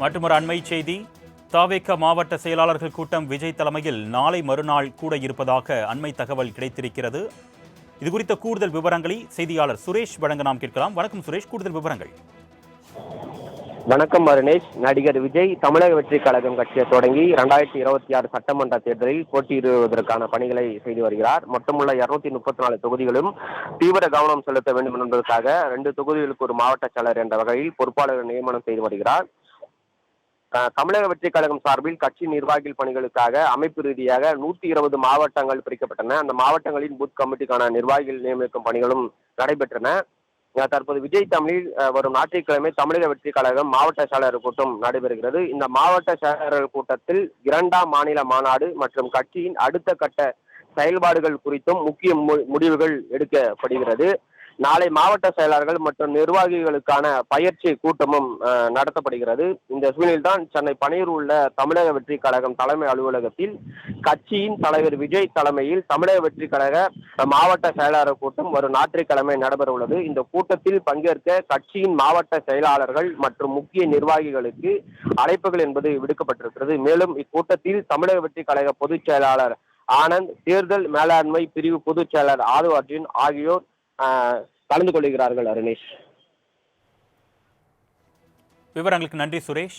மற்றொரு அண்மை செய்தி. தாவேக மாவட்ட செயலாளர்கள் கூட்டம் விஜய் தலைமையில் நாளை மறுநாள் கூட இருப்பதாக அண்மை தகவல் கிடைத்திருக்கிறது. இதுகுறித்த கூடுதல் விவரங்களை செய்தியாளர் சுரேஷ் வழங்க நாம் கேட்கலாம். வணக்கம் சுரேஷ், கூடுதல் விவரங்கள். வணக்கம் அருணேஷ். நடிகர் விஜய் தமிழக வெற்றி கழகம் கட்சியை தொடங்கி 2026 சட்டமன்ற தேர்தலில் போட்டியிடுவதற்கான பணிகளை செய்து வருகிறார். மொத்தமுள்ள 234 தொகுதிகளும் தீவிர கவனம் செலுத்த வேண்டும் என்பதற்காக 2 தொகுதிகளுக்கு ஒரு மாவட்ட செயலர் என்ற வகையில் பொறுப்பாளர்கள் நியமனம் செய்து வருகிறார். தமிழக வெற்றி கழகம் சார்பில் கட்சி நிர்வாகிகள் பணிகளுக்காக அமைப்பு ரீதியாக 120 மாவட்டங்கள் பிரிக்கப்பட்டன. அந்த மாவட்டங்களின் பூத் கமிட்டிக்கான நிர்வாகிகள் நியமிக்கும் பணிகளும் நடைபெற்றன. தற்போது விஜய் தமிழில் வரும் ஞாயிற்றுக்கிழமை தமிழக வெற்றி கழகம் மாவட்ட செயலாளர் கூட்டம் நடைபெறுகிறது. இந்த மாவட்ட செயலாளர் கூட்டத்தில் 2ஆம் மாநில மாநாடு மற்றும் கட்சியின் அடுத்த கட்ட செயல்பாடுகள் குறித்தும் முக்கிய முடிவுகள் எடுக்கப்படுகிறது. நாளை மாவட்ட செயலாளர்கள் மற்றும் நிர்வாகிகளுக்கான பயிற்சி கூட்டமும் நடத்தப்படுகிறது. இந்த சூழ்நிலையில் சென்னை பனையூர் உள்ள தமிழக வெற்றி கழகம் தலைமை அலுவலகத்தில் கட்சியின் தலைவர் விஜய் தலைமையில் தமிழக வெற்றி கழக மாவட்ட செயலாளர் கூட்டம் வரும் ஞாயிற்றுக்கிழமை நடைபெற உள்ளது. இந்த கூட்டத்தில் பங்கேற்க கட்சியின் மாவட்ட செயலாளர்கள் மற்றும் முக்கிய நிர்வாகிகளுக்கு அழைப்புகள் என்பது விடுக்கப்பட்டிருக்கிறது. மேலும் இக்கூட்டத்தில் தமிழக வெற்றி கழக பொதுச் செயலாளர் ஆனந்த், தேர்தல் மேலாண்மை பிரிவு பொதுச் செயலாளர் ஆது அர்ஜுன் ஆகியோர் கலந்து கொள்கிறார்கள். அருணேஷ், விவரங்களுக்கு நன்றி சுரேஷ்.